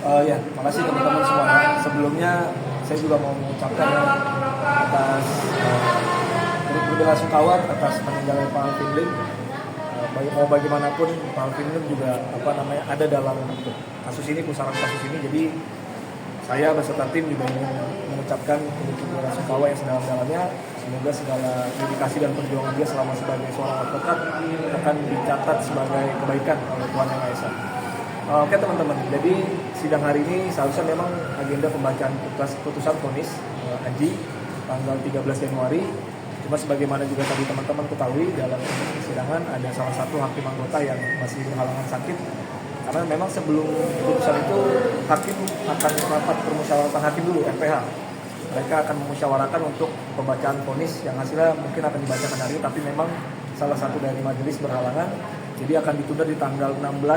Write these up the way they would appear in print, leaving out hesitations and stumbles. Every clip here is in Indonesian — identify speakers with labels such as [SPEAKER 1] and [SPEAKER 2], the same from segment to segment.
[SPEAKER 1] Ya, makasih teman-teman semua. Sebelumnya saya juga mau mengucapkan atas berbela-sungkawa atas meninggalnya Pak Alvin Lim. Mau bagaimanapun Pak Alvin Lim juga ada dalam kasus ini, pusaran kasus ini. Jadi saya beserta tim juga ingin mengucapkan berbela-sungkawa yang sedalam-dalamnya. Semoga segala dedikasi dan perjuangan dia selama sebagai seorang advokat akan dicatat sebagai kebaikan oleh Tuhan Yang Maha Esa. Oke teman-teman, jadi sidang hari ini seharusnya memang agenda pembacaan putusan vonis Aji tanggal 13 Januari. Cuma sebagaimana juga tadi teman-teman ketahui, dalam persidangan ada salah satu hakim anggota yang masih berhalangan sakit. Karena memang sebelum putusan itu hakim akan rapat permusyawaratan hakim dulu, RPH. Mereka akan memusyawarahkan untuk pembacaan vonis yang hasilnya mungkin akan dibacakan hari ini, tapi memang salah satu dari majelis berhalangan. Jadi akan ditunda di tanggal 16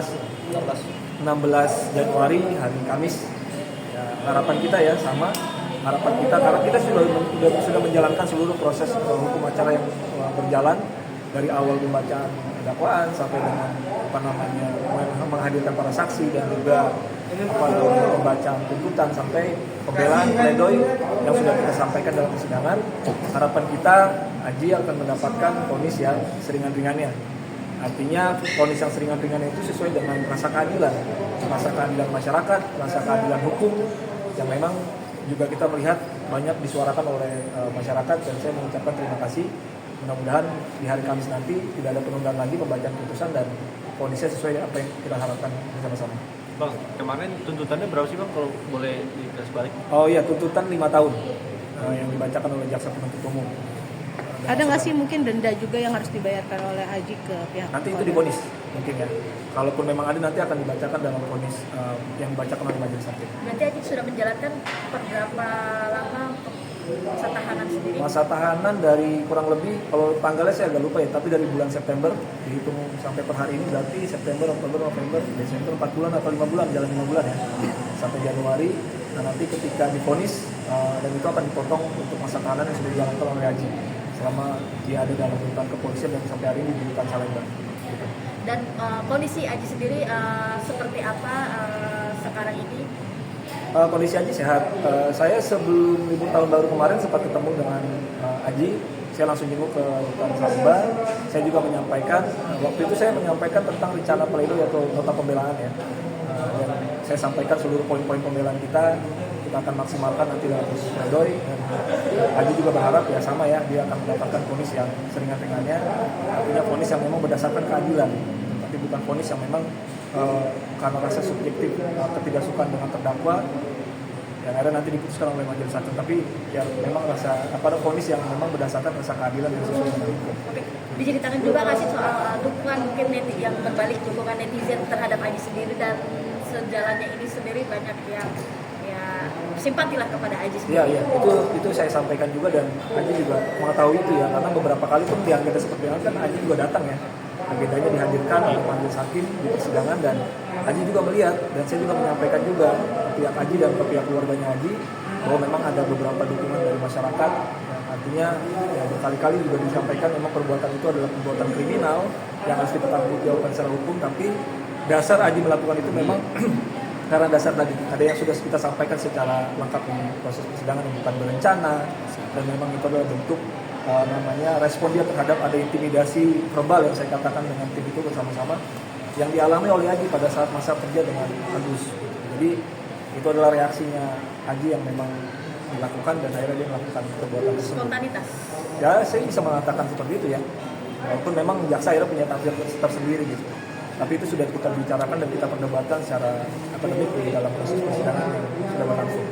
[SPEAKER 1] Januari, hari Kamis. Ya, harapan kita ya sama, harapan kita karena kita sudah menjalankan seluruh proses hukum acara yang berjalan dari awal pembacaan dakwaan sampai dengan menghadirkan para saksi dan juga pembacaan tuntutan sampai pembelaan pledoi yang sudah kita sampaikan dalam persidangan. Harapan kita Aji akan mendapatkan vonis yang seringan-ringannya. Artinya vonis yang seringan-ringannya itu sesuai dengan rasa keadilan masyarakat, rasa keadilan hukum yang memang juga kita melihat banyak disuarakan oleh masyarakat, dan saya mengucapkan terima kasih. Mudah-mudahan di hari Kamis nanti tidak ada penundaan lagi pembacaan putusan dan vonisnya sesuai apa yang kita harapkan bersama-sama.
[SPEAKER 2] Bang, kemarin tuntutannya berapa sih Bang, kalau boleh digaris balik?
[SPEAKER 1] Oh iya, tuntutan 5 tahun yang dibacakan oleh jaksa penuntut umum.
[SPEAKER 3] Ada nggak sih mungkin denda juga yang harus dibayarkan oleh Aji ke pihak
[SPEAKER 1] nanti itu divonis mungkin ya. Kalaupun memang ada nanti akan dibacakan dalam vonis yang dibacakan oleh majelis hakim.
[SPEAKER 4] Berarti Aji sudah menjalankan berapa lama masa tahanan sendiri? Masa
[SPEAKER 1] tahanan dari kurang lebih, kalau tanggalnya saya agak lupa ya, tapi dari bulan September dihitung sampai per hari ini berarti September, Oktober, November, Desember 4 bulan atau 5 bulan, jalan 5 bulan ya, sampai Januari. Nah nanti ketika divonis dan itu akan dipotong untuk masa tahanan yang sudah dijalankan oleh Aji selama dia ada dalam rutan kepolisian dan sampai hari ini di rutan Salemba.
[SPEAKER 4] Dan kondisi Aji sendiri seperti apa sekarang ini?
[SPEAKER 1] Kondisi Aji sehat. Saya sebelum libur tahun baru kemarin sempat ketemu dengan Aji. Saya langsung jenguk ke rutan Salemba. Saya juga menyampaikan, waktu itu saya menyampaikan tentang rencana pledoi atau nota pembelaan ya. Dan saya sampaikan seluruh poin-poin pembelaan kita akan maksimalkan nanti dalam proses pledoi. Dan Aji juga berharap ya sama ya, dia akan mendapatkan vonis yang seringan-ringannya, artinya vonis yang memang berdasarkan keadilan, tapi bukan vonis yang memang karena rasa subjektif ketidaksukaan dengan terdakwa yang ada nanti diputuskan oleh majelis hakim, tapi ya memang vonis yang memang berdasarkan rasa keadilan yang sesuai dengan hukum.
[SPEAKER 4] Oke. Diceritakan juga nggak sih soal dukungan mungkin yang berbalik dukungan netizen terhadap Aji sendiri, dan sejalannya ini sendiri banyak yang simpatilah kepada Aji sendiri.
[SPEAKER 1] Iya, itu saya sampaikan juga, dan Aji juga mengetahui itu ya, karena beberapa kali pun di agenda seperti itu kan Aji juga datang ya, agendanya dihadirkan oleh majelis hakim di persidangan, dan Aji juga melihat, dan saya juga menyampaikan juga ke pihak Aji dan ke pihak keluarganya Aji bahwa memang ada beberapa dukungan dari masyarakat, yang artinya ya, berkali-kali juga disampaikan memang perbuatan itu adalah perbuatan kriminal yang harus dipertanggungjawabkan secara hukum, tapi dasar Aji melakukan itu memang karena dasar tadi ada yang sudah kita sampaikan secara lengkap di proses persidangan, yang bukan berencana, dan memang itu adalah bentuk respon dia terhadap ada intimidasi verbal yang saya katakan dengan tim itu bersama-sama yang dialami oleh Aji pada saat masa kerja dengan Agus. Jadi itu adalah reaksinya Aji yang memang dilakukan, dan akhirnya dia melakukan perbuatan tersebut.
[SPEAKER 4] Spontanitas.
[SPEAKER 1] Ya saya bisa mengatakan seperti itu ya, walaupun memang jaksa akhirnya punya tafsir tersendiri gitu. Tapi itu sudah kita bicarakan dan kita perdebatkan secara akademik di dalam proses persidangan yang sudah berlangsung.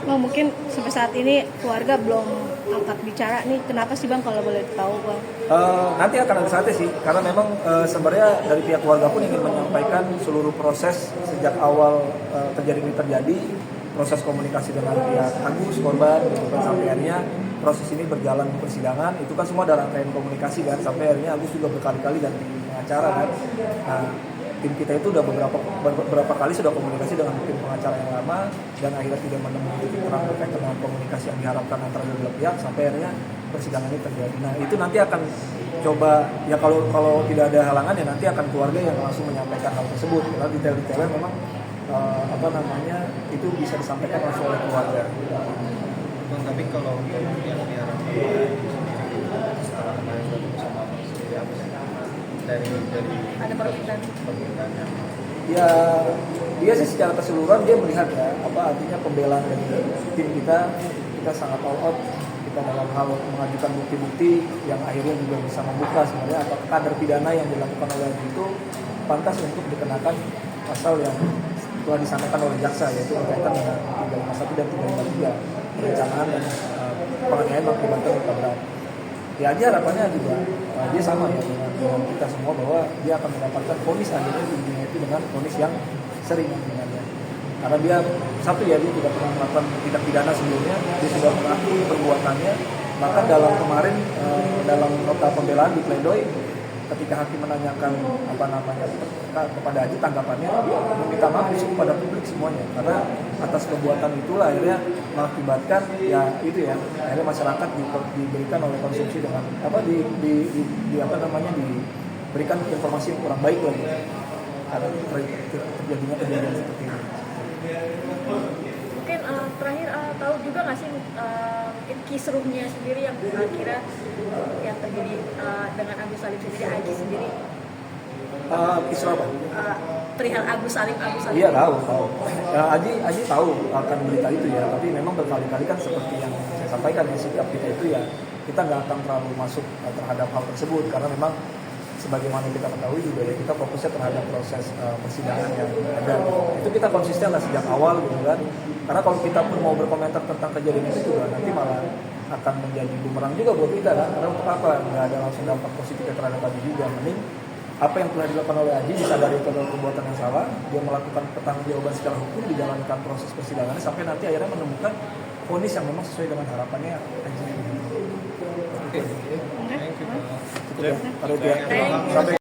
[SPEAKER 3] Bang, mungkin sampai saat ini keluarga belum angkat bicara nih. Kenapa sih Bang, kalau boleh tahu Bang?
[SPEAKER 1] Nanti akan ada saatnya sih, karena memang sebenarnya dari pihak keluarga pun ingin menyampaikan seluruh proses sejak awal terjadi, proses komunikasi dengan pihak Agus, korban, gitu kan, sampai akhirnya proses ini berjalan di persidangan. Itu kan semua ada rangkaian komunikasi kan, sampai akhirnya Agus juga berkali-kali ganti pengacara kan. Nah, tim kita itu udah beberapa kali sudah komunikasi dengan tim pengacara yang lama, dan akhirnya tidak menemukan titik terang terkait dengan komunikasi yang diharapkan antara dua pihak, sampai akhirnya persidangan ini terjadi. Nah itu nanti akan coba ya, kalau tidak ada halangan ya nanti akan keluarga yang langsung menyampaikan hal tersebut, karena detail-detailnya memang apa namanya itu bisa disampaikan langsung oleh keluarga.
[SPEAKER 2] Bang, tapi kalau untuk yang diharapkan kemarin bersama sendiri apa sih dari
[SPEAKER 4] Ada permintaan.
[SPEAKER 2] permintaannya?
[SPEAKER 1] Ya dia sih secara keseluruhan dia melihat ya apa artinya pembelaan dari tim kita sangat all out kita dalam hal mengajukan bukti-bukti yang akhirnya juga bisa membuka sebenarnya apakah kader pidana yang dilakukan oleh itu pantas untuk dikenakan pasal yang telah disampaikan oleh jaksa yaitu berkaitan dengan 351 dan 353 perencanaan dan penganiayaan mengakibatkan luka berat. Ya aja harapannya juga dia sama ya dengan kita semua bahwa dia akan mendapatkan vonis akhirnya itu dengan vonis yang sering sebenarnya. Karena dia satu ya dia tidak pernah melakukan tindak pidana sebelumnya, dia sudah mengakui perbuatannya. Bahkan dalam kemarin dalam nota pembelaan di pledoi ketika hakim menanyakan apa namanya kepada Adji tanggapannya meminta maaf kepada publik semuanya karena atas perbuatan itulah akhirnya mengakibatkan ya itu ya akhirnya masyarakat diberikan oleh konsumsi dengan apa di apa namanya diberikan informasi yang kurang baik lagi karena terjadinya kejadian seperti ini.
[SPEAKER 4] Mungkin terakhir tahu juga nggak sih mungkin kisruhnya sendiri yang kira yang terjadi dengan Agus Salim sendiri, Adji sendiri.
[SPEAKER 1] Kisruh apa?
[SPEAKER 4] Perihal Agus Salim.
[SPEAKER 1] Iya tahu. Ya, Adji tahu akan berita itu ya, tapi memang berkali-kali kan seperti yang saya sampaikan ya sikap kita itu ya kita nggak akan terlalu masuk terhadap hal tersebut karena memang sebagaimana kita ketahui juga ya kita fokusnya terhadap proses persidangan yang ada. Itu kita konsisten lah sejak awal gitu kan. Karena kalau kita pun mau berkomentar tentang kejadian itu juga nanti malah akan menjadi bumerang juga buat kita kan. Karena untuk apa? Nggak ada langsung dampak positifnya terhadap Adji juga. Mending apa yang telah dilakukan oleh Adji disadari itu adalah perbuatan yang salah, dia melakukan pertanggungjawaban secara hukum, dijalankan proses persidangan sampai nanti akhirnya menemukan vonis yang memang sesuai dengan harapannya Adji.
[SPEAKER 2] Oke. Thank you.
[SPEAKER 1] Cukup ya. Kalau dia sampai